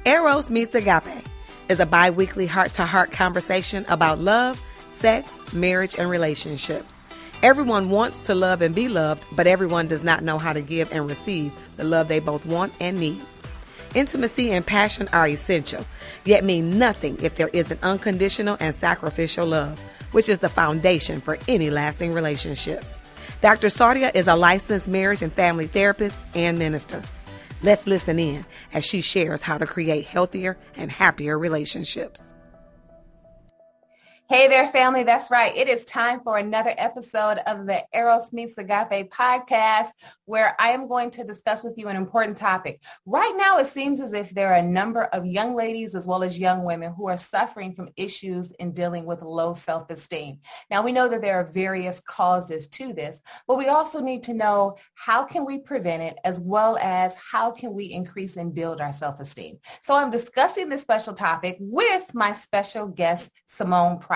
Eros Meets Agape is a bi-weekly heart-to-heart conversation about love, sex, marriage, and relationships. Everyone wants to love and be loved, but everyone does not know how to give and receive the love they both want and need. Intimacy and passion are essential, yet mean nothing if there isn't unconditional and sacrificial love, which is the foundation for any lasting relationship. Dr. Sardia is a licensed marriage and family therapist and minister. Let's listen in as she shares how to create healthier and happier relationships. Hey there, family. That's right. It is time for another episode of the Eros Meets Agape podcast, where I am going to discuss with you an important topic. Right now, it seems as if there are a number of young ladies as well as young women who are suffering from issues in dealing with low self-esteem. Now, we know that there are various causes to this, but we also need to know how can we prevent it as well as how can we increase and build our self-esteem. So I'm discussing this special topic with my special guest, Simone Price.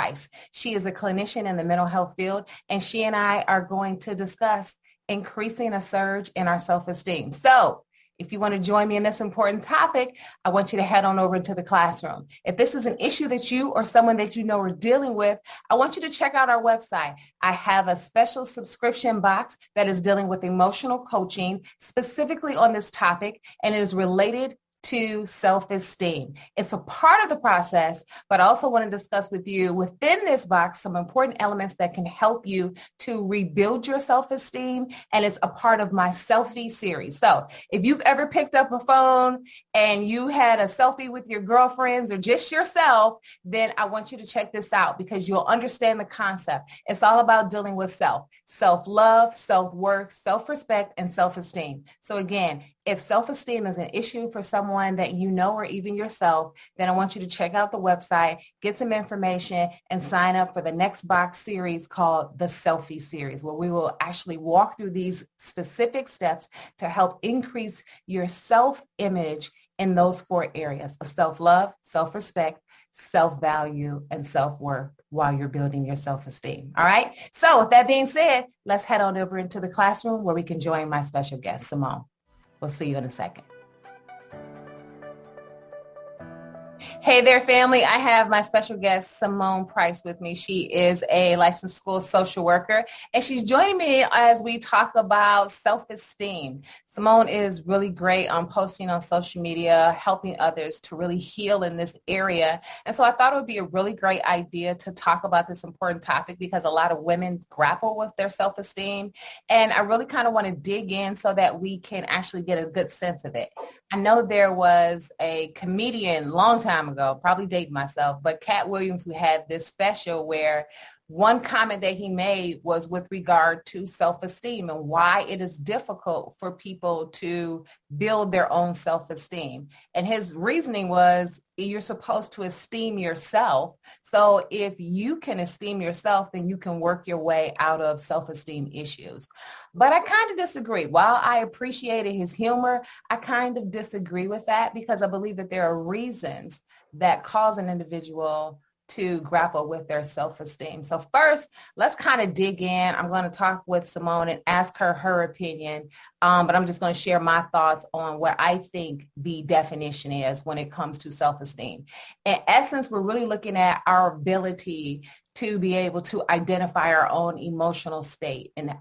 She is a clinician in the mental health field, and she and I are going to discuss increasing a surge in our self-esteem. So if you want to join me in this important topic, I want you to head on over into the classroom. If this is an issue that you or someone that you know are dealing with, I want you to check out our website. I have a special subscription box that is dealing with emotional coaching specifically on this topic, and it is related to self-esteem. It's a part of the process, but I also want to discuss with you within this box some important elements that can help you to rebuild your self-esteem, and it's a part of my Selfie Series. So if you've ever picked up a phone and you had a selfie with your girlfriends or just yourself, then I want you to check this out because you'll understand the concept. It's all about dealing with self-love, self-worth, self-respect, and self-esteem. So again, if self-esteem is an issue for someone that you know or even yourself, then I want you to check out the website, get some information, and sign up for the next box series called the Selfie Series, where we will actually walk through these specific steps to help increase your self-image in those 4 areas of self-love, self-respect, self-value, and self-worth while you're building your self-esteem. All right. So with that being said, let's head on over into the classroom where we can join my special guest, Simone. We'll see you in a second. Hey there, family. I have my special guest, Simone Price, with me. She is a licensed school social worker, and she's joining me as we talk about self-esteem. Simone is really great on posting on social media, helping others to really heal in this area. And so I thought it would be a really great idea to talk about this important topic because a lot of women grapple with their self-esteem. And I really kind of want to dig in so that we can actually get a good sense of it. I know there was a comedian long time ago, probably dating myself, but Cat Williams, who had this special where one comment that he made was with regard to self-esteem and why it is difficult for people to build their own self-esteem. And his reasoning was you're supposed to esteem yourself. So if you can esteem yourself, then you can work your way out of self-esteem issues. But I kind of disagree. While I appreciated his humor, I kind of disagree with that because I believe that there are reasons that cause an individual to grapple with their self-esteem. So first, let's kind of dig in. I'm going to talk with Simone and ask her opinion, but I'm just going to share my thoughts on what I think the definition is when it comes to self-esteem. In essence, we're really looking at our ability to be able to identify our own emotional state and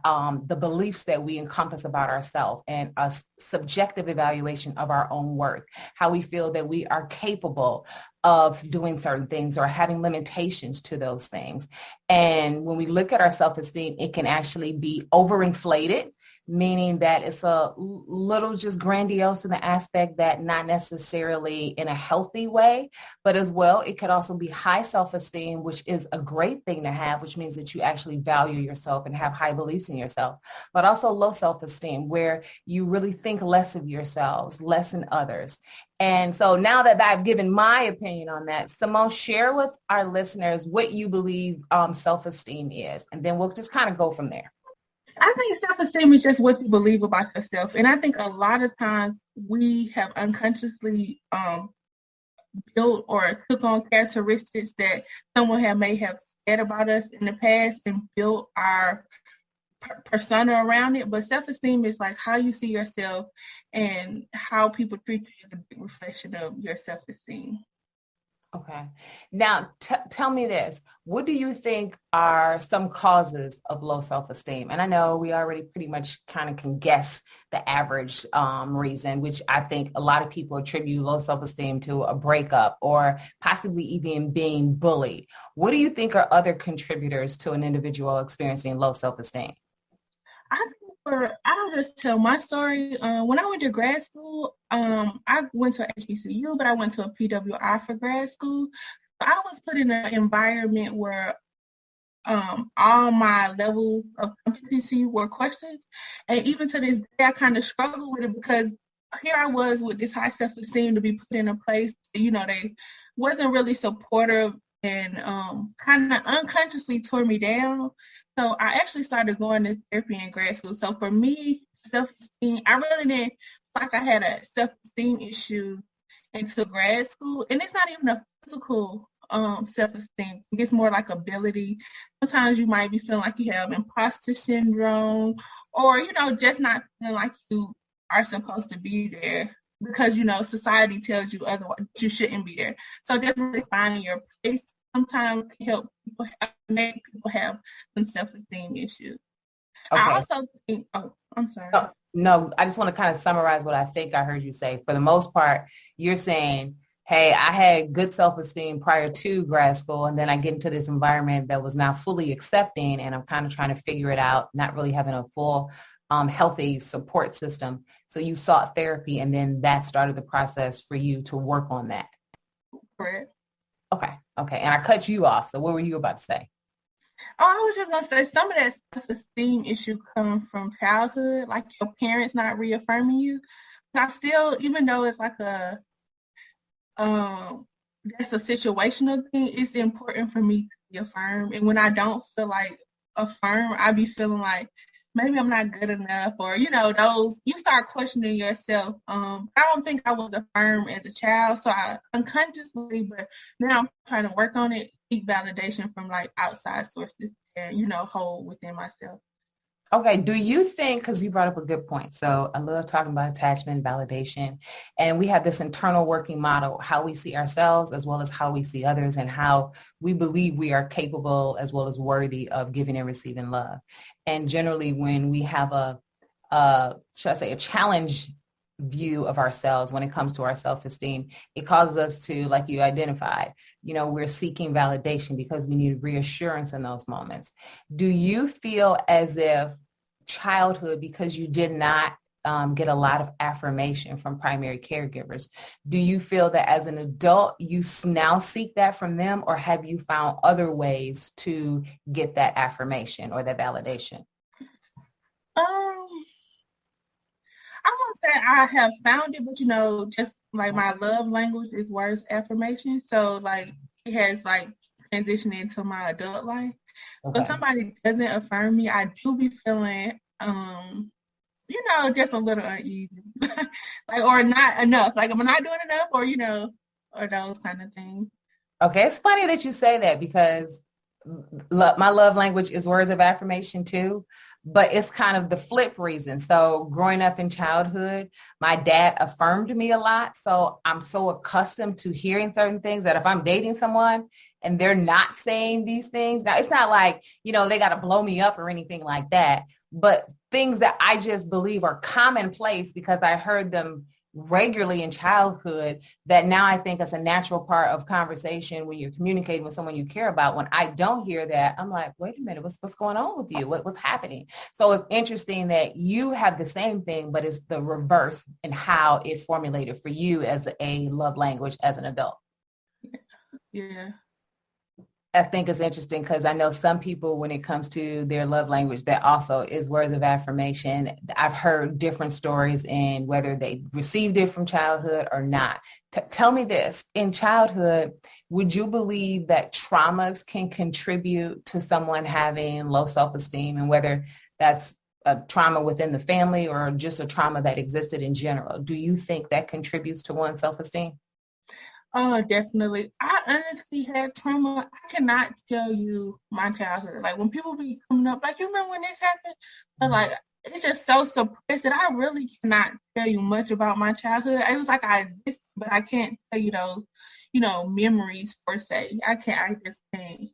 the beliefs that we encompass about ourselves and a subjective evaluation of our own worth, how we feel that we are capable of doing certain things or having limitations to those things. And when we look at our self-esteem, it can actually be overinflated, meaning that it's a little just grandiose in the aspect that not necessarily in a healthy way, but as well, it could also be high self-esteem, which is a great thing to have, which means that you actually value yourself and have high beliefs in yourself, but also low self-esteem, where you really think less of yourselves, less than others. And so now that I've given my opinion on that, Simone, share with our listeners what you believe self-esteem is, and then we'll just kind of go from there. I think self-esteem is just what you believe about yourself. And I think a lot of times we have unconsciously built or took on characteristics that someone may have said about us in the past and built our persona around it, but self-esteem is like how you see yourself and how people treat you is a big reflection of your self-esteem. Okay. Now, tell me this. What do you think are some causes of low self-esteem? And I know we already pretty much kind of can guess the average reason, which I think a lot of people attribute low self-esteem to a breakup or possibly even being bullied. What do you think are other contributors to an individual experiencing low self-esteem? I'll just tell my story. When I went to grad school, I went to HBCU, but I went to a PWI for grad school. I was put in an environment where all my levels of competency were questioned. And even to this day, I kind of struggle with it because here I was with this high self-esteem to be put in a place, they wasn't really supportive and kind of unconsciously tore me down. So I actually started going to therapy in grad school. So for me, self-esteem, I really didn't feel like I had a self-esteem issue into grad school. And it's not even a physical self-esteem. It's more like ability. Sometimes you might be feeling like you have imposter syndrome or, just not feeling like you are supposed to be there because, society tells you otherwise you shouldn't be there. So definitely finding your place sometimes can help make people have some self-esteem issues. Okay. I also think, I'm sorry. No, I just want to kind of summarize what I think I heard you say. For the most part, you're saying, hey, I had good self-esteem prior to grad school, and then I get into this environment that was not fully accepting, and I'm kind of trying to figure it out, not really having a full healthy support system. So you sought therapy, and then that started the process for you to work on that. Correct. Okay. And I cut you off. So what were you about to say? Oh, I was just going to say some of that self-esteem issue comes from childhood, like your parents not reaffirming you. I still, even though it's like that's a situational thing, it's important for me to be affirmed. And when I don't feel like affirmed, I be feeling like maybe I'm not good enough or, those, you start questioning yourself. I don't think I was affirmed as a child, so I unconsciously, but now I'm trying to work on it, seek validation from like outside sources and, hold within myself. Okay. Do you think, because you brought up a good point, so I love talking about attachment, validation, and we have this internal working model, how we see ourselves as well as how we see others and how we believe we are capable as well as worthy of giving and receiving love. And generally when we have a challenge view of ourselves when it comes to our self-esteem, it causes us to, like you identified, we're seeking validation because we need reassurance in those moments. Do you feel as if childhood, because you did not get a lot of affirmation from primary caregivers, do you feel that as an adult you now seek that from them, or have you found other ways to get that affirmation or that validation? I won't say I have found it, but just like my love language is words affirmation. So like it has like transitioned into my adult life. Okay. If somebody doesn't affirm me, I do be feeling just a little uneasy. like or not enough. Like am I not doing enough or or those kind of things. Okay, it's funny that you say that because my love language is words of affirmation too. But it's kind of the flip reason. So growing up in childhood, my dad affirmed me a lot. So I'm so accustomed to hearing certain things that if I'm dating someone and they're not saying these things, now it's not like, they got to blow me up or anything like that, but things that I just believe are commonplace because I heard them regularly in childhood, that now I think it's a natural part of conversation when you're communicating with someone you care about. When I don't hear that, I'm like, wait a minute, what's going on with you? What's happening? So it's interesting that you have the same thing, but it's the reverse in how it formulated for you as a love language as an adult. Yeah. I think it's interesting because I know some people, when it comes to their love language, that also is words of affirmation. I've heard different stories in whether they received it from childhood or not. Tell me this, in childhood, would you believe that traumas can contribute to someone having low self-esteem, and whether that's a trauma within the family or just a trauma that existed in general? Do you think that contributes to one's self-esteem? Oh, definitely. I honestly had trauma. I cannot tell you my childhood. Like when people be coming up, like you remember when this happened? But like it's just so suppressed that I really cannot tell you much about my childhood. It was like I exist, but I can't tell you those, memories per se. I just can't.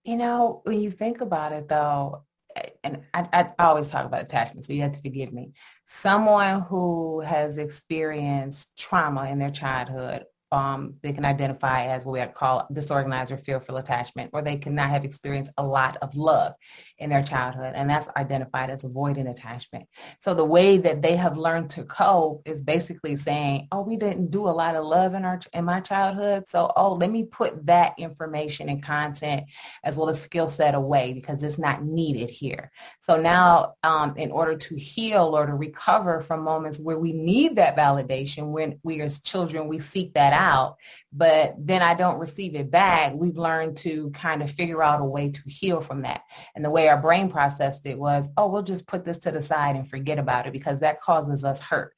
When you think about it though, and I always talk about attachment, so you have to forgive me. Someone who has experienced trauma in their childhood, they can identify as what we call disorganized or fearful attachment, or they cannot have experienced a lot of love in their childhood, and that's identified as avoidant attachment. So the way that they have learned to cope is basically saying, oh, we didn't do a lot of love in my childhood, so let me put that information and content as well as skill set away because it's not needed here. So now in order to heal or to recover from moments where we need that validation, when we as children, we seek that out, but then I don't receive it back, we've learned to kind of figure out a way to heal from that. And the way our brain processed it was, we'll just put this to the side and forget about it because that causes us hurt.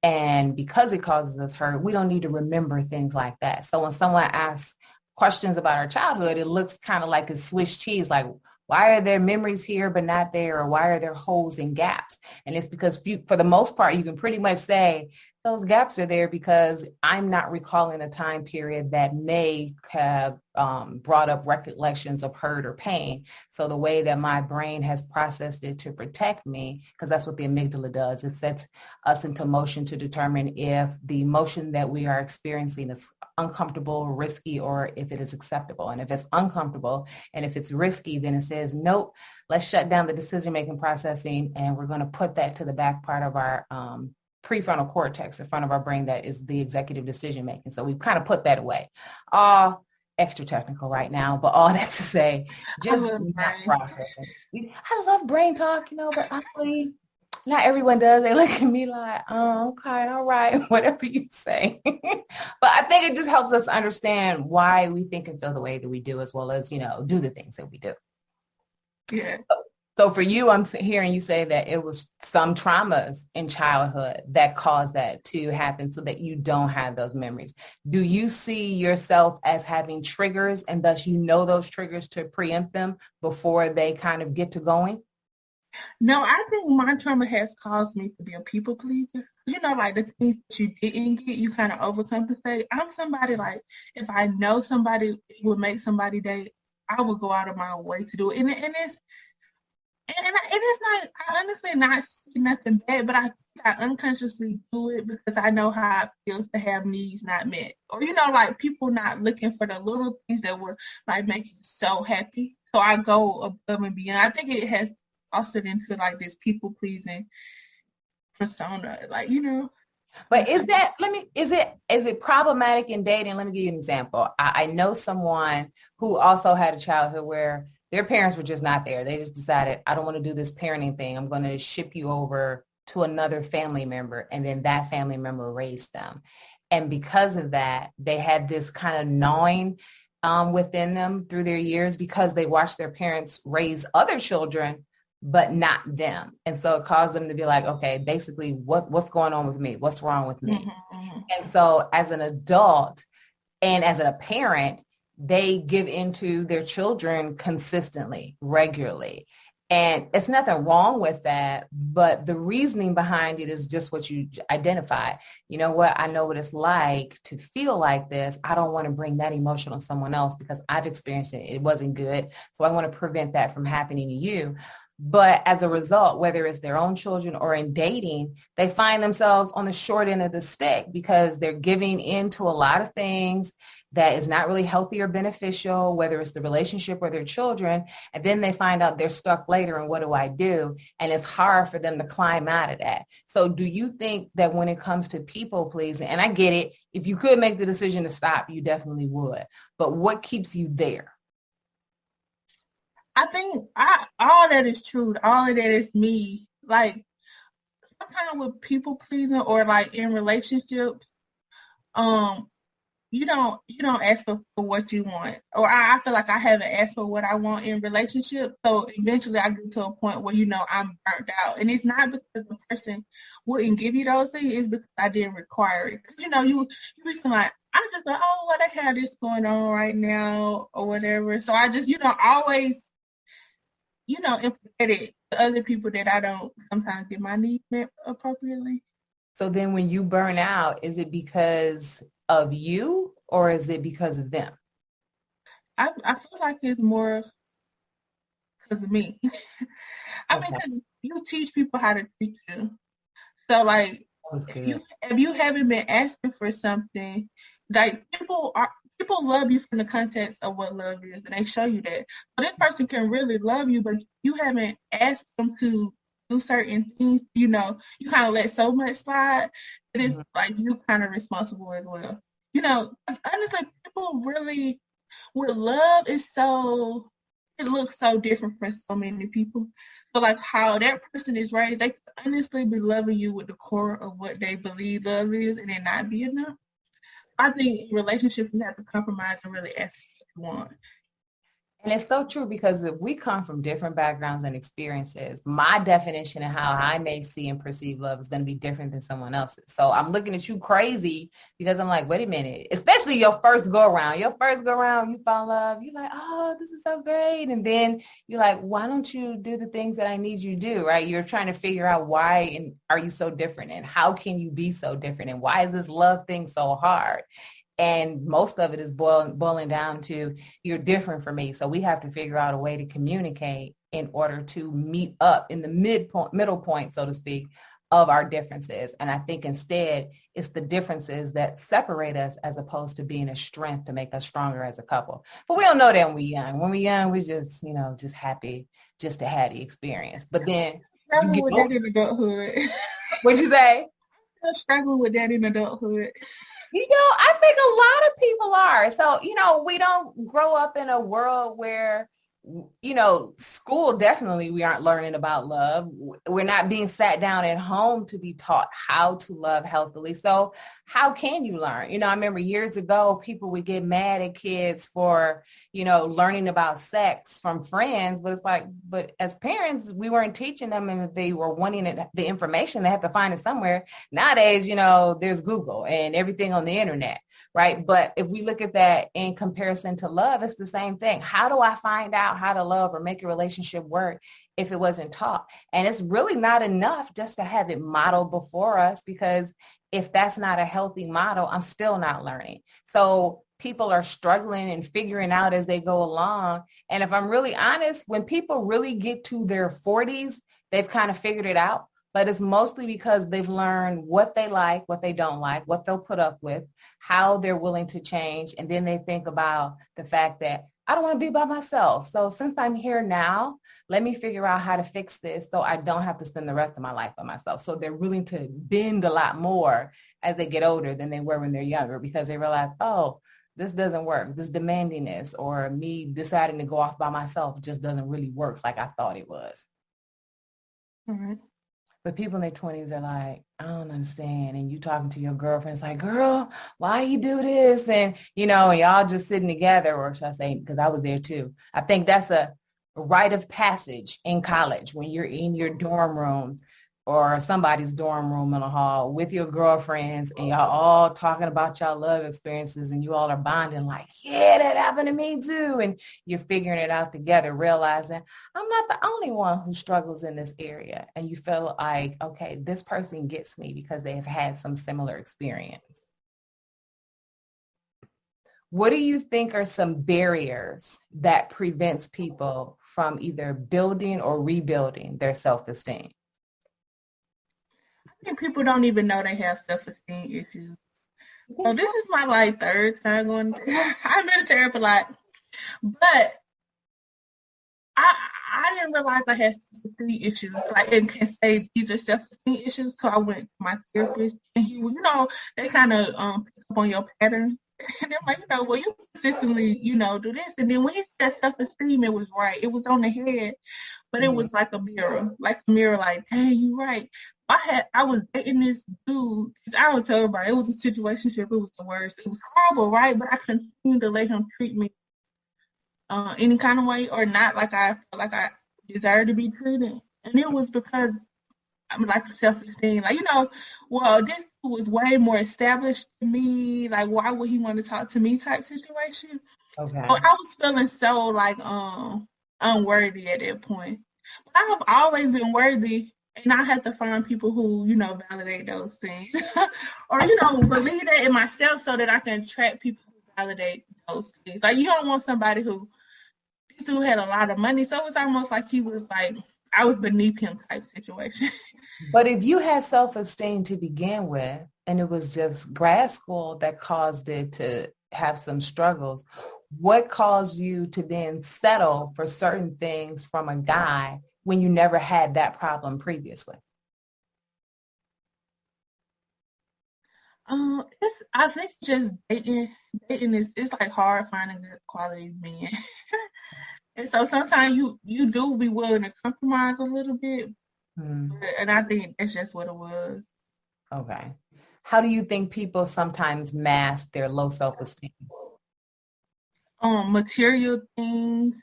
And because it causes us hurt, we don't need to remember things like that. So when someone asks questions about our childhood, it looks kind of like a Swiss cheese, like why are there memories here but not there, or why are there holes and gaps? And it's because for the most part, you can pretty much say those gaps are there because I'm not recalling a time period that may have brought up recollections of hurt or pain. So the way that my brain has processed it to protect me, because that's what the amygdala does, it sets us into motion to determine if the emotion that we are experiencing is uncomfortable, risky, or if it is acceptable. And if it's uncomfortable and if it's risky, then it says, nope, let's shut down the decision-making processing, and we're going to put that to the back part of our prefrontal cortex in front of our brain that is the executive decision making. So we've kind of put that away. All extra technical right now, but all that to say, just not processing. I love brain talk, but honestly, not everyone does. They look at me like, oh, okay, all right, whatever you say. But I think it just helps us understand why we think and feel the way that we do, as well as, do the things that we do. Yeah. So for you, I'm hearing you say that it was some traumas in childhood that caused that to happen so that you don't have those memories. Do you see yourself as having triggers, and thus those triggers to preempt them before they kind of get to going? No, I think my trauma has caused me to be a people pleaser. Like the things that you didn't get, you kind of overcompensate. I'm somebody like, if I know somebody would make somebody day, I would go out of my way to do it. And it's not, I honestly not seeing nothing bad, but I unconsciously do it because I know how it feels to have needs not met. Or, like people not looking for the little things that were like making you so happy. So I go above and beyond. I think it has fostered into like this people pleasing persona, like, But is it problematic in dating? Let me give you an example. I know someone who also had a childhood where their parents were just not there. They just decided, I don't want to do this parenting thing. I'm going to ship you over to another family member. And then that family member raised them. And because of that, they had this kind of gnawing within them through their years because they watched their parents raise other children, but not them. And so it caused them to be like, okay, basically what's going on with me? What's wrong with me? Mm-hmm. And so as an adult and as a parent, they give into their children consistently, regularly. And it's nothing wrong with that, but the reasoning behind it is just what you identify. You know what? I know what it's like to feel like this. I don't want to bring that emotion on someone else because I've experienced it. It wasn't good. So I want to prevent that from happening to you. But as a result, whether it's their own children or in dating, they find themselves on the short end of the stick because they're giving into a lot of things that is not really healthy or beneficial, whether it's the relationship or their children. And then they find out they're stuck later and what do I do? And it's hard for them to climb out of that. So do you think that when it comes to people pleasing, and I get it, if you could make the decision to stop, you definitely would. But what keeps you there? I think all that is true. All of that is me. Like sometimes with people pleasing or like in relationships, you don't ask for what you want. Or I feel like I haven't asked for what I want in relationship. So eventually I get to a point where, I'm burnt out. And it's not because the person wouldn't give you those things is because I didn't require it. Because, you be feeling like, I just like, oh, well, they have this going on right now or whatever. So I just, always, implement it to other people that I don't sometimes get my needs met appropriately. So then when you burn out, is it because of you or is it because of them? I feel like it's more because of me. I mean, because you teach people how to teach you. So, like, if you haven't been asking for something, like people love you from the context of what love is, and they show you that. So this person can really love you, but you haven't asked them to do certain things. You kind of let so much slide that it's like you kind of responsible as well. 'Cause honestly, people really with love is so. It looks so different for so many people. So like how that person is raised, they honestly be loving you with the core of what they believe love is, and it not be enough. I think relationships you have to compromise and really ask what you want. And it's so true because if we come from different backgrounds and experiences, my definition of how I may see and perceive love is going to be different than someone else's. So I'm looking at you crazy because I'm like, wait a minute, especially your first go around. Your first go around, you fall in love. You're like, oh, this is so great. And then you're like, why don't you do the things that I need you to do, right? You're trying to figure out why and are you so different and how can you be so different and why is this love thing so hard? And most of it is boiling down to you're different from me. So we have to figure out a way to communicate in order to meet up in the middle point, so to speak, of our differences. And I think instead it's the differences that separate us as opposed to being a strength to make us stronger as a couple. But we don't know that when we're young. When we're young, we just, just happy just to have the experience. But then struggling with that in adulthood. What'd you say? I'm struggling with that in adulthood. I think a lot of people are. So, we don't grow up in a world where, school definitely we aren't learning about love. We're not being sat down at home to be taught how to love healthily. So how can you learn? I remember years ago, people would get mad at kids for, learning about sex from friends. But it's like, but as parents, we weren't teaching them and if they were wanting the information, they have to find it somewhere. Nowadays, there's Google and everything on the internet. Right. But if we look at that in comparison to love, it's the same thing. How do I find out how to love or make a relationship work if it wasn't taught? And it's really not enough just to have it modeled before us, because if that's not a healthy model, I'm still not learning. So people are struggling and figuring out as they go along. And if I'm really honest, when people really get to their 40s, they've kind of figured it out. But it's mostly because they've learned what they like, what they don't like, what they'll put up with, how they're willing to change. And then they think about the fact that I don't want to be by myself. So since I'm here now, let me figure out how to fix this so I don't have to spend the rest of my life by myself. So they're willing to bend a lot more as they get older than they were when they're younger, because they realize, oh, this doesn't work. This demandingness or me deciding to go off by myself just doesn't really work like I thought it was. Mm-hmm. But people in their 20s are like, I don't understand. And you talking to your girlfriend, it's like, girl, why you do this? And, and y'all just sitting together, or should I say, because I was there too. I think that's a rite of passage in college when you're in your dorm room or somebody's dorm room in a hall with your girlfriends and y'all all talking about y'all love experiences and you all are bonding like, yeah, that happened to me too. And you're figuring it out together, realizing I'm not the only one who struggles in this area. And you feel like, okay, this person gets me because they have had some similar experience. What do you think are some barriers that prevents people from either building or rebuilding their self-esteem? I think people don't even know they have self-esteem issues. So this is my third time going. I've been to therapy a lot, but I didn't realize I had self-esteem issues. And can say these are self-esteem issues. So I went to my therapist, and he, they kind of pick up on your patterns. And I'm like, well, you consistently, do this. And then when he said self-esteem, it was right. It was on the head, but it was like a mirror, like, hey, you right. I was dating this dude, because I would tell everybody, it was a situationship, it was the worst. It was horrible, right? But I continued to let him treat me any kind of way or not like I felt like I deserved to be treated. And it was because I'm like self-esteem, like, well, this was way more established than me. Like, why would he want to talk to me type situation? Okay. So I was feeling so like unworthy at that point. But I have always been worthy, and I have to find people who, validate those things. Or, believe that in myself so that I can attract people who validate those things. Like, you don't want somebody who this dude had a lot of money, so it's almost like he was like I was beneath him type situation. But if you had self-esteem to begin with, and it was just grad school that caused it to have some struggles, what caused you to then settle for certain things from a guy when you never had that problem previously? I think just dating is it's like hard finding good quality men. And so sometimes you do be willing to compromise a little bit, and I think that's just what it was. Okay. How do you think people sometimes mask their low self-esteem? Material things,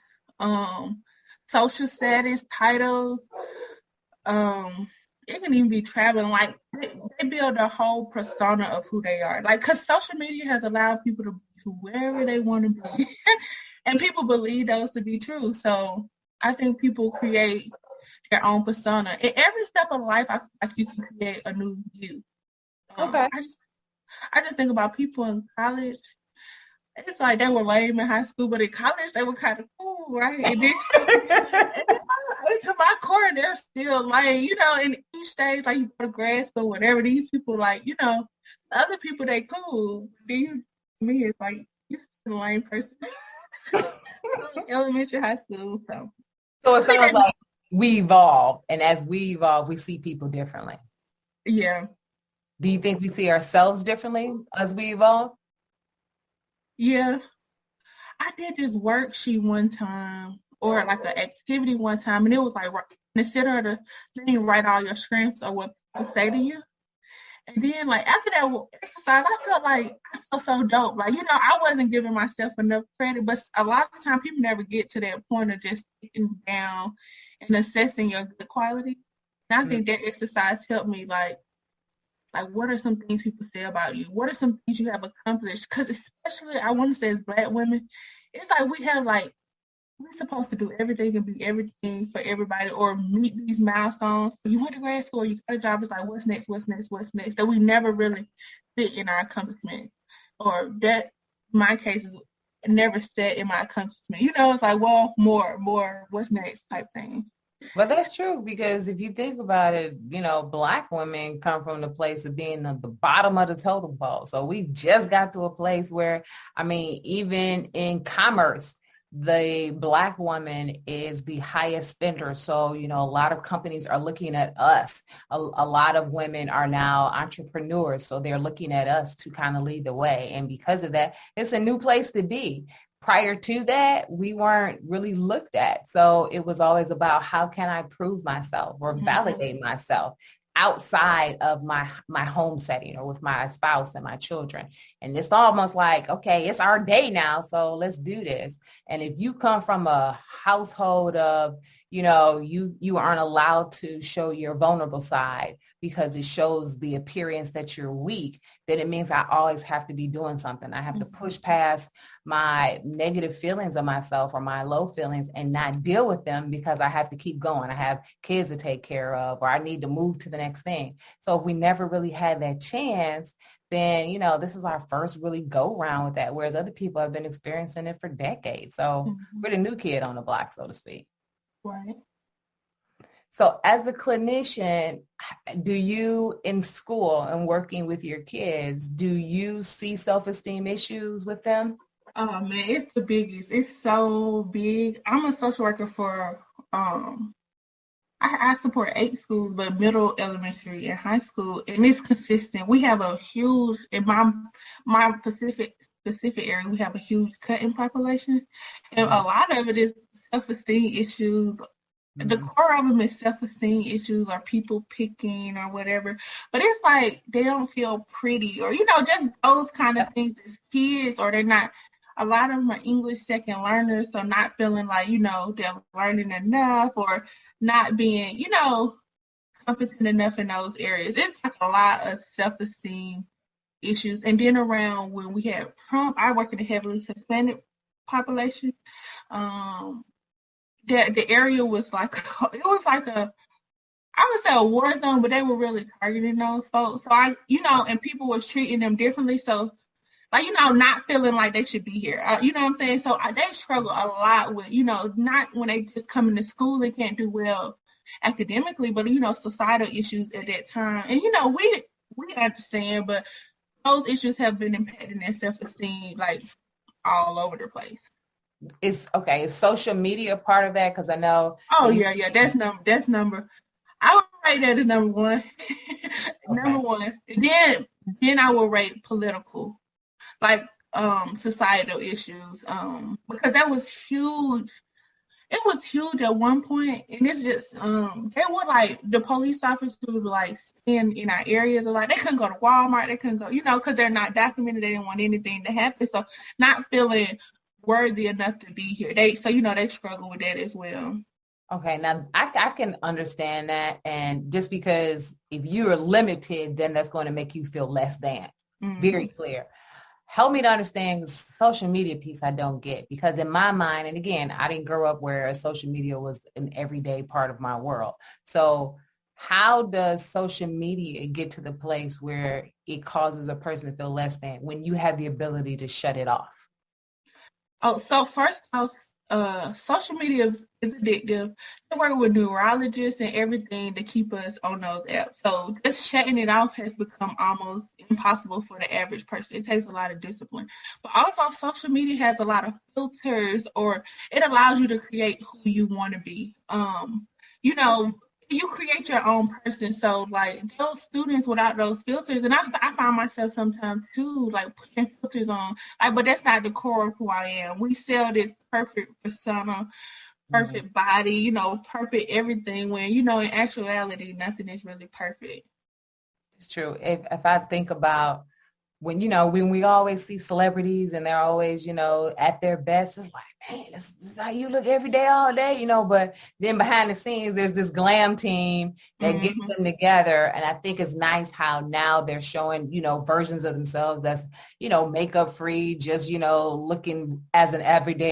social status, titles, it can even be traveling. Like they build a whole persona of who they are. Like, cause social media has allowed people to be whoever they want to be, and people believe those to be true. So I think people create their own persona. In every step of life, I feel like you can create a new you. Okay. I just think about people in college. It's like they were lame in high school, but in college they were kind of cool, right? And then to my core, they're still lame, in each stage, like you go to grad school, whatever, these people, like, the other people, they cool. Then me, it's like, you're a lame person. Elementary, high school, so. So it sounds like we evolve, and as we evolve, we see people differently. Yeah. Do you think we see ourselves differently as we evolve? Yeah. I did this worksheet one time, or like an activity one time, and it was like, instead of the thing, write all your strengths or what people say to you. And then, like, after that exercise, I felt so dope. Like, I wasn't giving myself enough credit, but a lot of the time people never get to that point of just sitting down and assessing your good quality. And I think that exercise helped me, like, what are some things people say about you? What are some things you have accomplished? Because especially, I want to say as Black women, it's like we have, like, we're supposed to do everything and be everything for everybody or meet these milestones. You went to grad school, you got a job, it's like, what's next, what's next, what's next? That we never really sit in our accomplishment. Or that, in my case, is never set in my accomplishment. It's like, well, more, what's next type thing. Well, that's true, because if you think about it, Black women come from the place of being at the bottom of the totem pole. So we just got to a place where, even in commerce, the Black woman is the highest spender. So, a lot of companies are looking at us. A lot of women are now entrepreneurs. So they're looking at us to kind of lead the way. And because of that, it's a new place to be. Prior to that, we weren't really looked at. So it was always about how can I prove myself or validate myself outside of my home setting or with my spouse and my children. And it's almost like, okay, it's our day now, so let's do this. And if you come from a household of, you aren't allowed to show your vulnerable side because it shows the appearance that you're weak, then it means I always have to be doing something. I have to push past my negative feelings of myself or my low feelings and not deal with them because I have to keep going. I have kids to take care of, or I need to move to the next thing. So if we never really had that chance, then, this is our first really go round with that. Whereas other people have been experiencing it for decades. So we're the new kid on the block, so to speak. Right. So as a clinician, do you in school and working with your kids, do you see self-esteem issues with them? Oh man, it's the biggest. It's so big. I'm a social worker for I support 8 schools, but middle, elementary, and high school, and it's consistent. We have a huge in my specific area. We have a huge cut-in population, and a lot of it is self-esteem issues. The core of them is self-esteem issues or people picking or whatever. But it's like they don't feel pretty or, just those kind of things as kids, or they're not. A lot of them are English second learners, so not feeling like, they're learning enough or not being, competent enough in those areas. It's like a lot of self-esteem issues. And then around when we had prom, I work in a heavily Hispanic population. The area was like, it was like I would say a war zone, but they were really targeting those folks. So and people was treating them differently. So, like, not feeling like they should be here. You know what I'm saying? So they struggle a lot with, not when they just come into school and can't do well academically, but, societal issues at that time. And, we understand, but those issues have been impacting their self-esteem, like, all over the place. Is social media part of that? Because I know. Oh, yeah. That's number. I would rate that as number one. Number one. Then I will rate political, like societal issues, because that was huge. It was huge at one point, and it's just they were like the police officers would like in our areas, like they couldn't go to Walmart, they couldn't go, because they're not documented. They didn't want anything to happen, so not feeling worthy enough to be here. They struggle with that as well. Okay, now I can understand that, and just because if you are limited, then that's going to make you feel less than. Mm-hmm. Very clear. Help me to understand the social media piece I don't get, because in my mind, and again, I didn't grow up where social media was an everyday part of my world. So how does social media get to the place where it causes a person to feel less than when you have the ability to shut it off? Oh, so first off, social media is addictive. I work with neurologists and everything to keep us on those apps. So just shutting it off has become almost impossible for the average person. It takes a lot of discipline. But also social media has a lot of filters, or it allows you to create who you want to be. You create your own person. So like those students without those filters, and I find myself sometimes too, like putting filters on, like, but that's not the core of who I am. We sell this perfect persona, perfect body, perfect everything, when, in actuality, nothing is really perfect. It's true. If I think about when we always see celebrities and they're always, at their best, it's like, man, this is how you look every day, all day, but then behind the scenes, there's this glam team that gets them together. And I think it's nice how now they're showing, versions of themselves that's, makeup free, just, looking as an average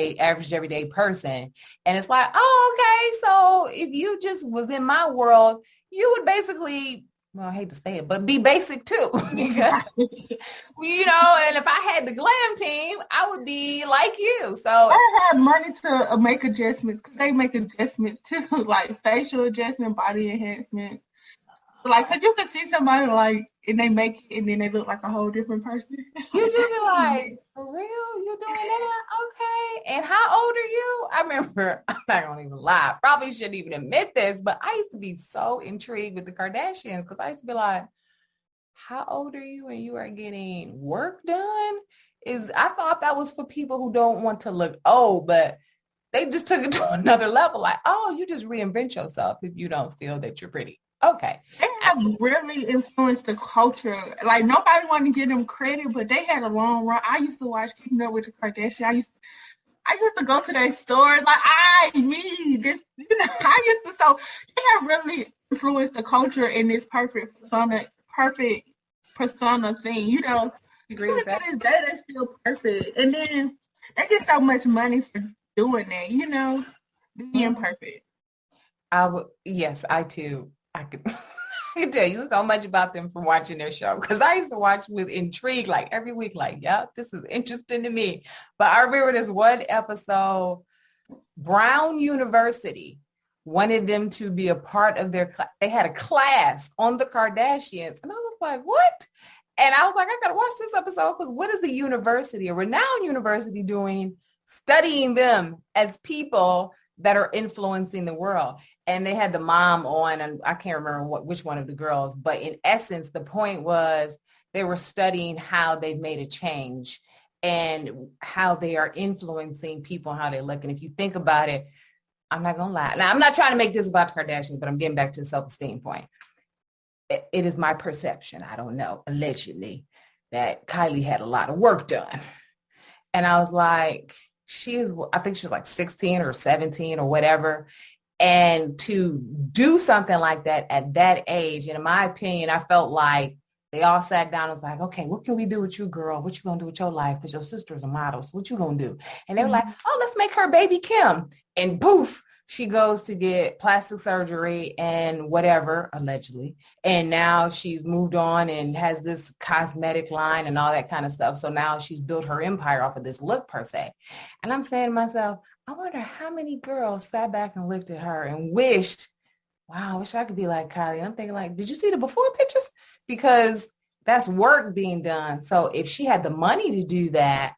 everyday person. And it's like, oh, okay. So if you just was in my world, you would basically, well, I hate to say it, but be basic too. Because, and if I had the glam team, I would be like you. So I have money to make adjustments, because they make adjustments too, like facial adjustment, body enhancement. Like, because you can see somebody like, and they make it, and then they look like a whole different person. You do be like, for real? You doing that? Okay. And how old are you? I remember, I'm not going to even lie. Probably shouldn't even admit this, but I used to be so intrigued with the Kardashians, because I used to be like, how old are you and you are getting work done? I thought that was for people who don't want to look old, but they just took it to another level. Like, oh, you just reinvent yourself if you don't feel that you're pretty. Okay. They have really influenced the culture. Like, nobody wanted to give them credit, but they had a long run. I used to watch Keeping Up with the Kardashians. I used to go to their stores like, I used to. So they have really influenced the culture in this perfect persona thing. Agree with that. To this day, they're still perfect. And then they get so much money for doing that, being perfect. Yes, I too. I can tell you so much about them from watching their show, because I used to watch with intrigue, like every week, like, yeah, this is interesting to me. But I remember this one episode, Brown University wanted them to be a part of their class. They had a class on the Kardashians. And I was like, what? And I was like, I got to watch this episode, because what is a renowned university doing, studying them as people that are influencing the world? And they had the mom on, and I can't remember which one of the girls, but in essence, the point was they were studying how they've made a change and how they are influencing people, how they look. And if you think about it, I'm not going to lie. Now, I'm not trying to make this about the Kardashians, but I'm getting back to the self-esteem point. It is my perception, I don't know, allegedly, that Kylie had a lot of work done. And I was like, I think she was like 16 or 17 or whatever. And to do something like that at that age, and in my opinion, I felt like they all sat down and was like, okay, what can we do with you, girl? What you gonna do with your life? Because your sister's a model. So what you gonna do? And they were like, oh, let's make her baby Kim. And poof, she goes to get plastic surgery and whatever, allegedly. And now she's moved on and has this cosmetic line and all that kind of stuff. So now she's built her empire off of this look per se. And I'm saying to myself, I wonder how many girls sat back and looked at her and wished, wow, I wish I could be like Kylie. And I'm thinking like, did you see the before pictures? Because that's work being done. So if she had the money to do that,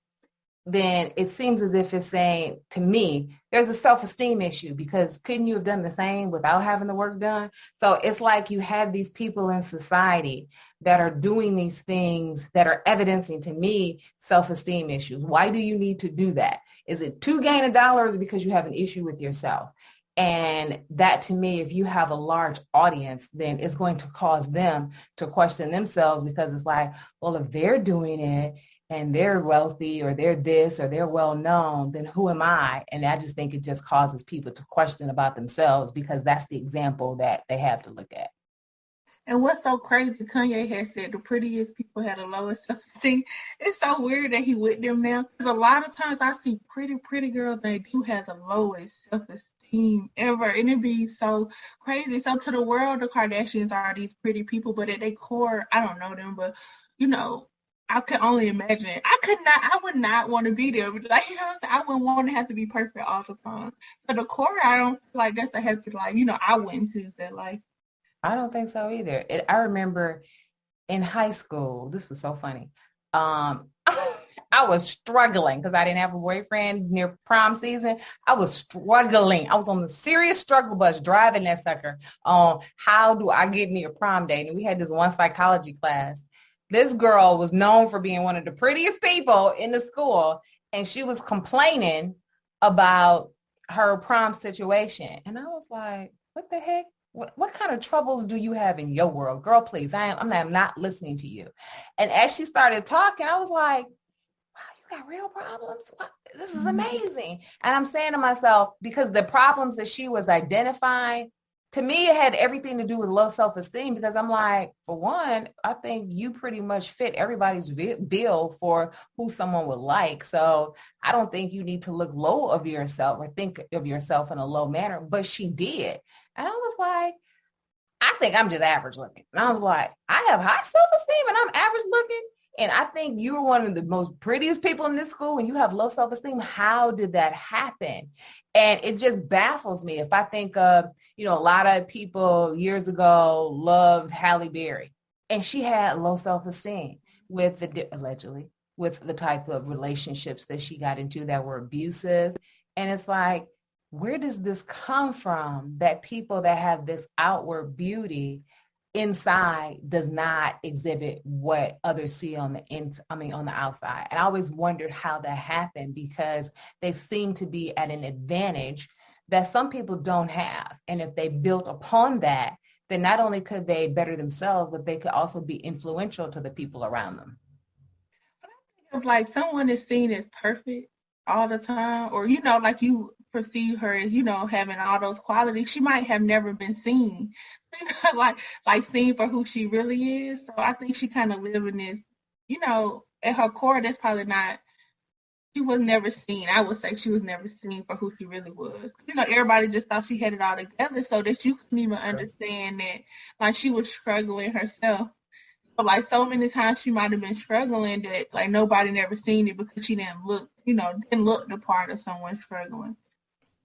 then it seems as if it's saying to me, there's a self-esteem issue, because couldn't you have done the same without having the work done? So it's like you have these people in society that are doing these things that are evidencing to me self-esteem issues. Why do you need to do that? Is it to gain a dollar, or is it because you have an issue with yourself? And that, to me, if you have a large audience, then it's going to cause them to question themselves, because it's like, well, if they're doing it and they're wealthy or they're this or they're well known, then who am I? And I just think it just causes people to question about themselves, because that's the example that they have to look at. And what's so crazy, Kanye has said the prettiest people had the lowest self-esteem. It's so weird that he with them now, because a lot of times I see pretty girls, they do have the lowest self-esteem ever, and it be so crazy. So to the world, the Kardashians are these pretty people, but at their core, I don't know them, but I could only imagine. I would not want to be there. Like, I wouldn't want to have to be perfect all the time. So the core, I don't feel like that's a healthy life. I wouldn't choose that life. I don't think so either. I remember in high school, this was so funny. I was struggling because I didn't have a boyfriend near prom season. I was struggling. I was on the serious struggle bus driving that sucker on how do I get near prom day. And we had this one psychology class. This girl was known for being one of the prettiest people in the school, and she was complaining about her prom situation. And I was like, what the heck? What kind of troubles do you have in your world? Girl, please, I'm not listening to you. And as she started talking, I was like, wow, you got real problems? Wow, this is amazing. And I'm saying to myself, because the problems that she was identifying, to me, it had everything to do with low self-esteem, because I'm like, for one, I think you pretty much fit everybody's bill for who someone would like. So I don't think you need to look low of yourself or think of yourself in a low manner, but she did. And I was like, I think I'm just average looking. And I was like, I have high self-esteem and I'm average looking. And I think you're one of the most prettiest people in this school and you have low self-esteem. How did that happen? And it just baffles me. If I think of, a lot of people years ago loved Halle Berry, and she had low self-esteem allegedly with the type of relationships that she got into that were abusive. And it's like, where does this come from, that people that have this outward beauty inside does not exhibit what others see on the outside? And I always wondered how that happened, because they seem to be at an advantage that some people don't have. And if they built upon that, then not only could they better themselves, but they could also be influential to the people around them. I think of like someone is seen as perfect all the time, or, like you perceive her as, having all those qualities, she might have never been seen, like seen for who she really is. So I think she kind of live in this, at her core, that's probably not, she was never seen. I would say she was never seen for who she really was. Everybody just thought she had it all together, so that you couldn't even understand that, like, she was struggling herself. So, like, so many times she might have been struggling that, like, nobody never seen it because she didn't look the part of someone struggling.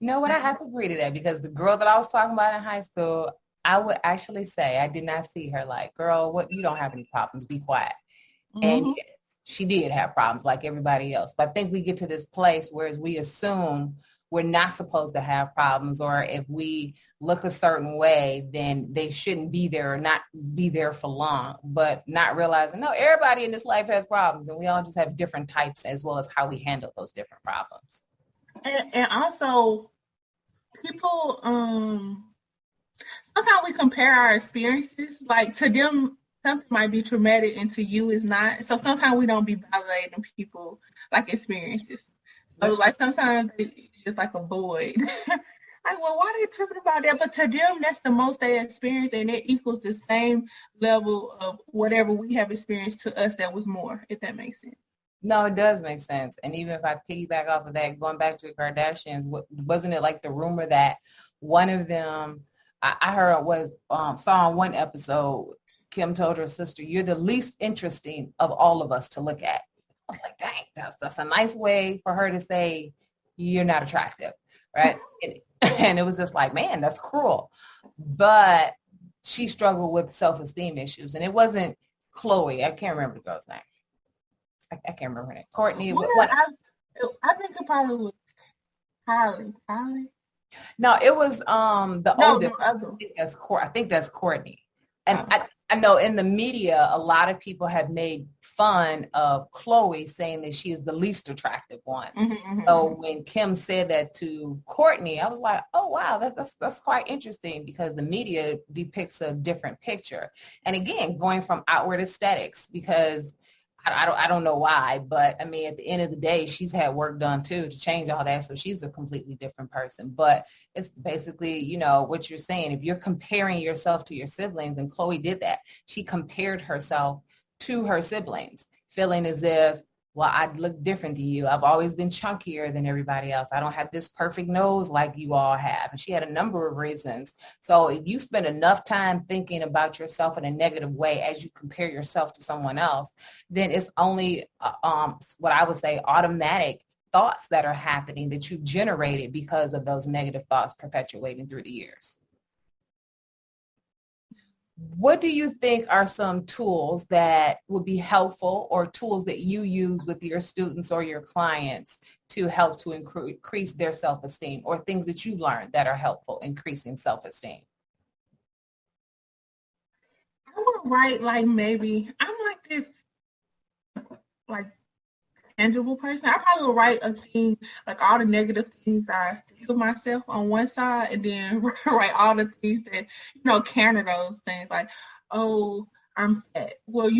You know what? I have to agree to that, because the girl that I was talking about in high school, I would actually say I did not see her like, girl, what? You don't have any problems. Be quiet. Mm-hmm. And yes, she did have problems like everybody else. But I think we get to this place where we assume we're not supposed to have problems, or if we look a certain way, then they shouldn't be there or not be there for long, but not realizing, no, everybody in this life has problems, and we all just have different types as well as how we handle those different problems. And also, people, sometimes we compare our experiences, like to them, something might be traumatic and to you is not. So sometimes we don't be validating people like experiences. So like sometimes it's like a void. Like, well, why are they tripping about that? But to them, that's the most they experience, and it equals the same level of whatever we have experienced to us that was more, if that makes sense. No, it does make sense. And even if I piggyback off of that, going back to the Kardashians, wasn't it like the rumor that one of them, I heard was, saw on one episode, Kim told her sister, "You're the least interesting of all of us to look at." I was like, dang, that's a nice way for her to say, you're not attractive, right? And it was just like, man, that's cruel. But she struggled with self-esteem issues. And it wasn't Chloe. I can't remember the girl's name. I can't remember her name. Courtney. What? I think it probably was Kylie. No, it was the oldest. I think that's Courtney. And I know in the media, a lot of people have made fun of Chloe, saying that she is the least attractive one. So when Kim said that to Courtney, I was like, oh, wow, that's quite interesting, because the media depicts a different picture. And again, going from outward aesthetics, because I don't know why, but I mean, at the end of the day, she's had work done too to change all that. So she's a completely different person. But it's basically, you know, what you're saying. If you're comparing yourself to your siblings, and Chloe did that, she compared herself to her siblings, feeling as if, well, I look different to you. I've always been chunkier than everybody else. I don't have this perfect nose like you all have. And she had a number of reasons. So if you spend enough time thinking about yourself in a negative way as you compare yourself to someone else, then it's only what I would say automatic thoughts that are happening that you've generated because of those negative thoughts perpetuating through the years. What do you think are some tools that would be helpful, or tools that you use with your students or your clients to help to increase their self-esteem, or things that you've learned that are helpful increasing self-esteem? I would write I'm like this tangible person. I probably would write a thing, like all the negative things I think of myself on one side, and then write all the things that, counter those things, like, oh, I'm fat. Well,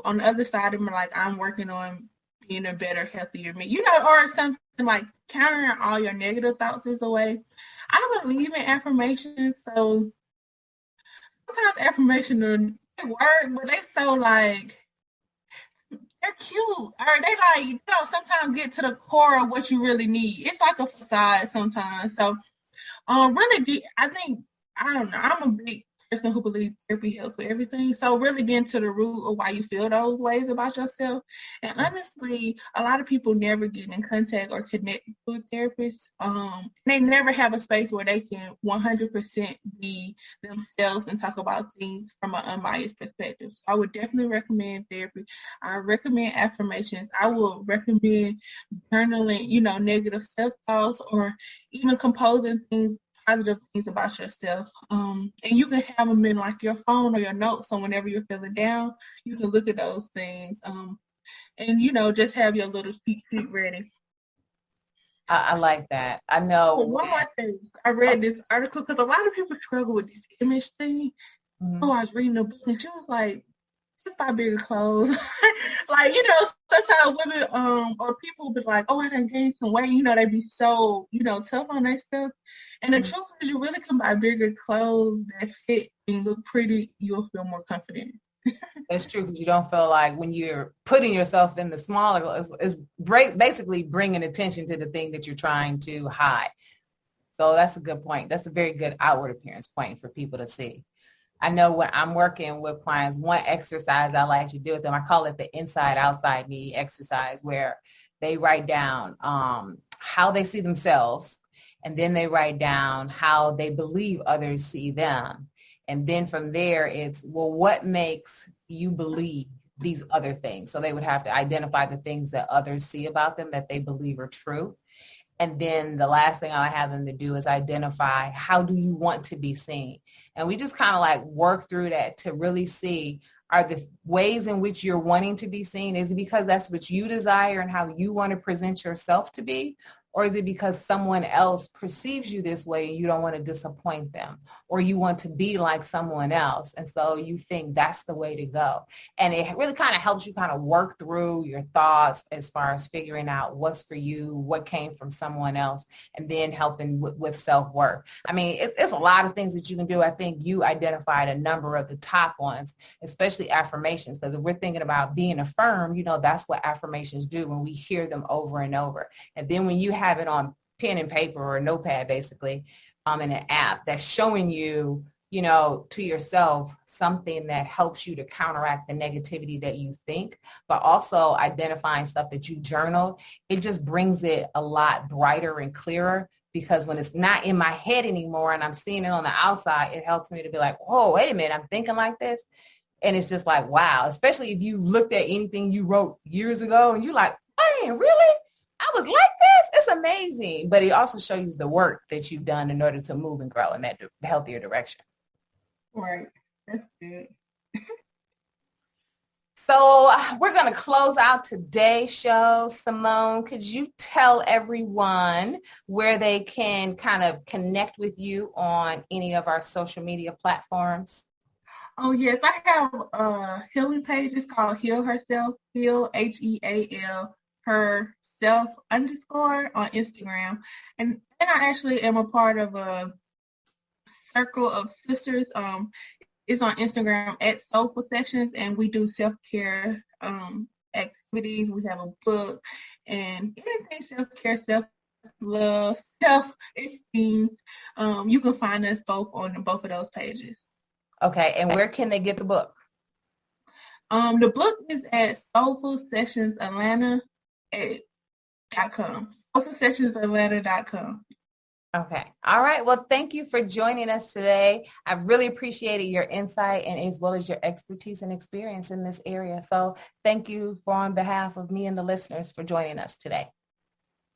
on the other side of me, like, I'm working on being a better, healthier me, or something like countering all your negative thoughts is a way. I believe in affirmations, so sometimes affirmations work, but they so they're cute, or they sometimes get to the core of what you really need. It's like a facade sometimes. So really, I don't know, I'm a big person who believes therapy helps with everything. So really getting to the root of why you feel those ways about yourself. And honestly, a lot of people never get in contact or connect with therapists. They never have a space where they can 100% be themselves and talk about things from an unbiased perspective. So I would definitely recommend therapy. I recommend affirmations. I will recommend journaling, negative self-thoughts, or even composing positive things about yourself. And you can have them in like your phone or your notes, so whenever you're feeling down, you can look at those things. And just have your little cheat sheet ready. I like that. I know. One more thing. I read this article because a lot of people struggle with this image thing. Oh, I was reading a book, and she was like, just buy bigger clothes. Sometimes women or people be like, oh, I done gained some weight. They be so, tough on that stuff. And the truth is, you really can buy bigger clothes that fit and look pretty. You'll feel more confident. That's true, because you don't feel like when you're putting yourself in the smaller clothes, it's basically bringing attention to the thing that you're trying to hide. So that's a good point. That's a very good outward appearance point for people to see. I know when I'm working with clients, one exercise I like to do with them, I call it the inside outside me exercise, where they write down how they see themselves, and then they write down how they believe others see them. And then from there, it's, well, what makes you believe these other things? So they would have to identify the things that others see about them that they believe are true. And then the last thing I have them to do is identify, how do you want to be seen? And we just kind of work through that to really see, are the ways in which you're wanting to be seen, is it because that's what you desire and how you want to present yourself to be? Or is it because someone else perceives you this way and you don't want to disappoint them, or you want to be like someone else? And so you think that's the way to go. And it really kind of helps you kind of work through your thoughts as far as figuring out what's for you, what came from someone else, and then helping with self-worth. I mean, it's a lot of things that you can do. I think you identified a number of the top ones, especially affirmations, because if we're thinking about being affirmed, that's what affirmations do when we hear them over and over. And then when you have it on pen and paper or a notepad, basically, in an app that's showing you, to yourself, something that helps you to counteract the negativity that you think, but also identifying stuff that you journaled, it just brings it a lot brighter and clearer, because when it's not in my head anymore and I'm seeing it on the outside, it helps me to be like, oh, wait a minute, I'm thinking like this. And it's just like, wow, especially if you looked at anything you wrote years ago and you're like, man, really? I was like this? It's amazing. But it also shows you the work that you've done in order to move and grow in that healthier direction. Right. That's good. So we're going to close out today's show. Simone, could you tell everyone where they can kind of connect with you on any of our social media platforms? Oh, yes. I have a healing page. It's called Heal Herself, Heal, Heal, herself _ on Instagram. And I actually am a part of a circle of sisters. It's on Instagram at Soulful Sessions, and we do self-care activities. We have a book and anything self-care, self-love, self-esteem. You can find us both on both of those pages. Okay, and where can they get the book? The book is at soulfulsessionsatlanta.com. soulfulsessionsatlanta.com. Okay. All right. Well, thank you for joining us today. I really appreciated your insight and as well as your expertise and experience in this area. So thank you on behalf of me and the listeners for joining us today.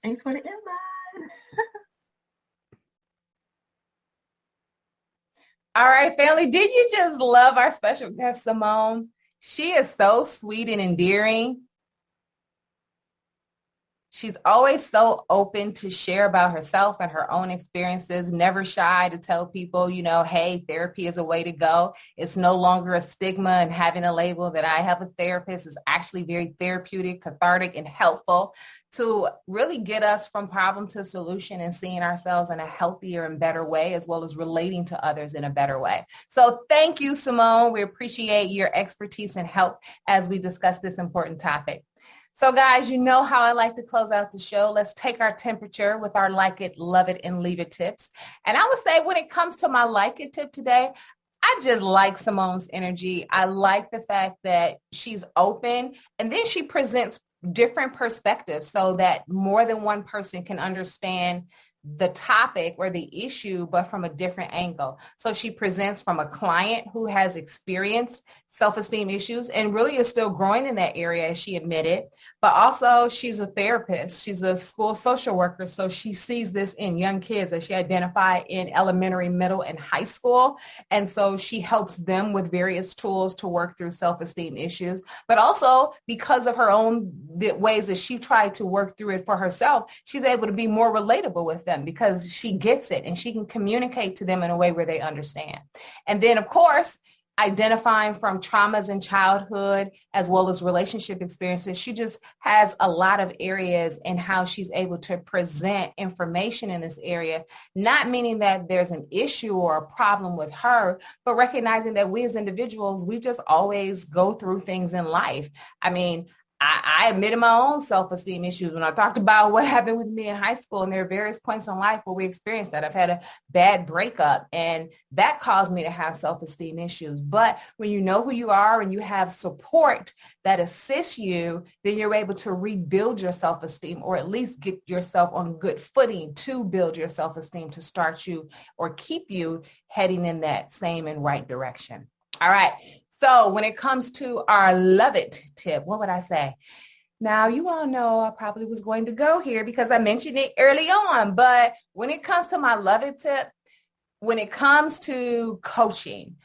Thanks for the invite. All right, family. Did you just love our special guest, Simone? She is so sweet and endearing. She's always so open to share about herself and her own experiences, never shy to tell people, hey, therapy is a way to go. It's no longer a stigma, and having a label that I have a therapist is actually very therapeutic, cathartic, and helpful to really get us from problem to solution and seeing ourselves in a healthier and better way, as well as relating to others in a better way. So thank you, Simone. We appreciate your expertise and help as we discuss this important topic. So guys, you know how I like to close out the show. Let's take our temperature with our like it, love it, and leave it tips. And I would say when it comes to my like it tip today, I just like Simone's energy. I like the fact that she's open, and then she presents different perspectives so that more than one person can understand the topic or the issue, but from a different angle. So she presents from a client who has experienced self-esteem issues and really is still growing in that area, as she admitted, but also she's a therapist. She's a school social worker. So she sees this in young kids that she identified in elementary, middle, and high school. And so she helps them with various tools to work through self-esteem issues, but also because of her own ways that she tried to work through it for herself, she's able to be more relatable with them because she gets it and she can communicate to them in a way where they understand. And then, of course, identifying from traumas in childhood as well as relationship experiences, she just has a lot of areas in how she's able to present information in this area, not meaning that there's an issue or a problem with her, but recognizing that we as individuals, we just always go through things in life. I mean, I admitted my own self-esteem issues when I talked about what happened with me in high school. And there are various points in life where we experienced that. I've had a bad breakup, and that caused me to have self-esteem issues. But when you know who you are and you have support that assists you, then you're able to rebuild your self-esteem, or at least get yourself on good footing to build your self-esteem to start you or keep you heading in that same and right direction. All right. So when it comes to our love it tip, what would I say? Now, you all know I probably was going to go here because I mentioned it early on, but when it comes to my love it tip, when it comes to coaching,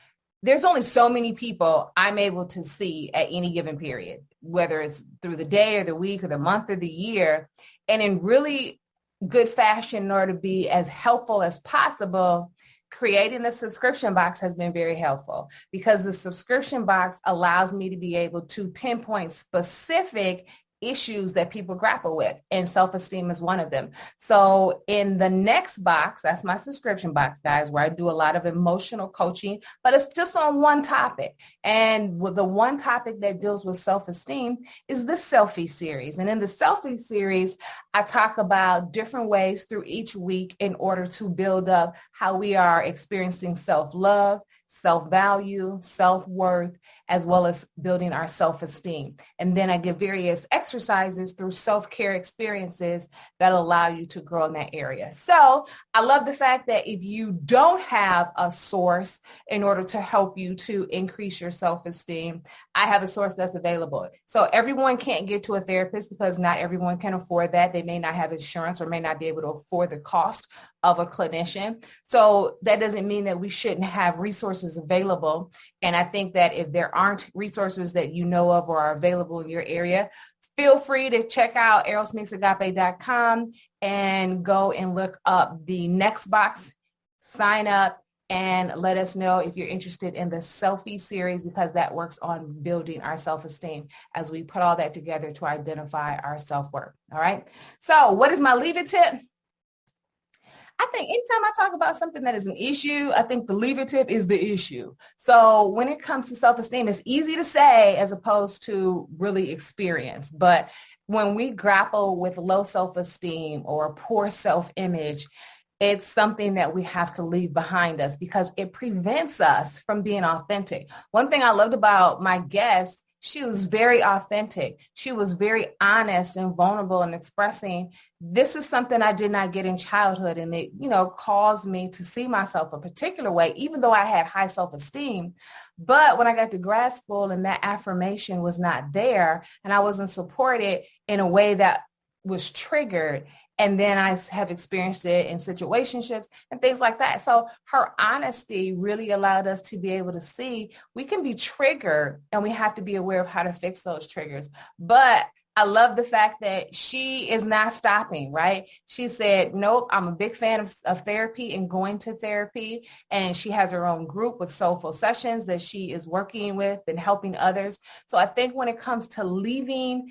there's only so many people I'm able to see at any given period, whether it's through the day or the week or the month or the year. And in really good fashion in order to be as helpful as possible, creating the subscription box has been very helpful, because the subscription box allows me to be able to pinpoint specific issues that people grapple with, and self-esteem is one of them. So in the next box, that's my subscription box, guys, where I do a lot of emotional coaching, but it's just on one topic. And with the one topic that deals with self-esteem is the Selfie Series. And in the Selfie Series, I talk about different ways through each week in order to build up how we are experiencing self-love, self-value, self-worth, as well as building our self-esteem. And then I give various exercises through self-care experiences that allow you to grow in that area. So I love the fact that if you don't have a source in order to help you to increase your self-esteem, I have a source that's available. So everyone can't get to a therapist because not everyone can afford that. They may not have insurance or may not be able to afford the cost of a clinician. So that doesn't mean that we shouldn't have resources available. And I think that if there aren't resources that you know of or are available in your area, feel free to check out erosmeetsagape.com and go and look up the next box, sign up, and let us know if you're interested in the Selfie Series, because that works on building our self-esteem as we put all that together to identify our self-worth. All right. So what is my leave it tip? I think anytime I talk about something that is an issue, I think the leave it tip is the issue. So when it comes to self-esteem, it's easy to say as opposed to really experience. But when we grapple with low self-esteem or poor self-image, it's something that we have to leave behind us because it prevents us from being authentic. One thing I loved about my guest, she was very authentic. She was very honest and vulnerable in expressing, this is something I did not get in childhood. And it, caused me to see myself a particular way, even though I had high self-esteem. But when I got to grad school and that affirmation was not there and I wasn't supported in a way that was triggered, and then I have experienced it in situationships and things like that. So her honesty really allowed us to be able to see we can be triggered and we have to be aware of how to fix those triggers. But I love the fact that she is not stopping, right? She said, nope, I'm a big fan of therapy and going to therapy. And she has her own group with soulful sessions that she is working with and helping others. So I think when it comes to leaving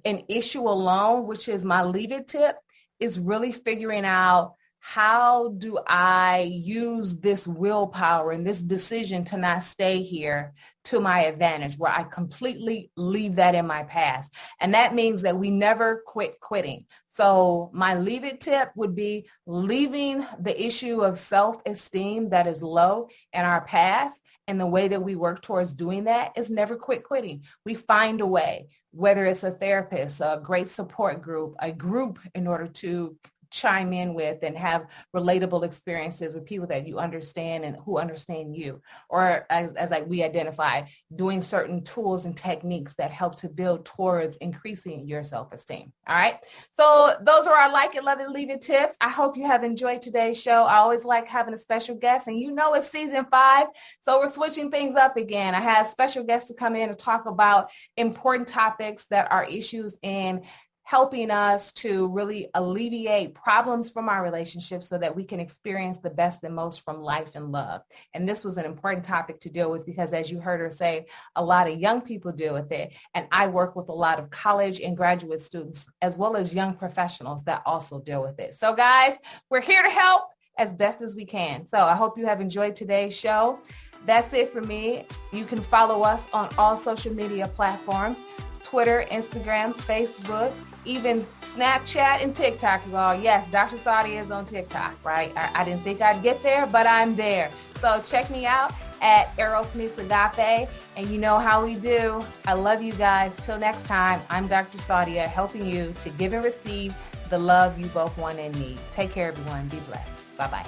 an issue alone, which is my leave it tip, is really figuring out how do I use this willpower and this decision to not stay here to my advantage, where I completely leave that in my past. And that means that we never quit quitting. So my leave it tip would be leaving the issue of self-esteem that is low in our past. And the way that we work towards doing that is never quit quitting. We find a way, whether it's a therapist, a great support group, a group in order to chime in with and have relatable experiences with people that you understand and who understand you. Or as we identify, doing certain tools and techniques that help to build towards increasing your self-esteem. All right. So those are our like it, love it, leave it tips. I hope you have enjoyed today's show. I always like having a special guest, and it's season 5. So we're switching things up again. I have special guests to come in and talk about important topics that are issues in helping us to really alleviate problems from our relationships so that we can experience the best and most from life and love. And this was an important topic to deal with because, as you heard her say, a lot of young people deal with it. And I work with a lot of college and graduate students, as well as young professionals that also deal with it. So guys, we're here to help as best as we can. So I hope you have enjoyed today's show. That's it for me. You can follow us on all social media platforms: Twitter, Instagram, Facebook, even Snapchat and TikTok, you all. Yes, Dr. Sadia is on TikTok, right? I didn't think I'd get there, but I'm there. So check me out at Eros Meets Agape, and you know how we do. I love you guys. Till next time, I'm Dr. Sadia, helping you to give and receive the love you both want and need. Take care, everyone. Be blessed. Bye-bye.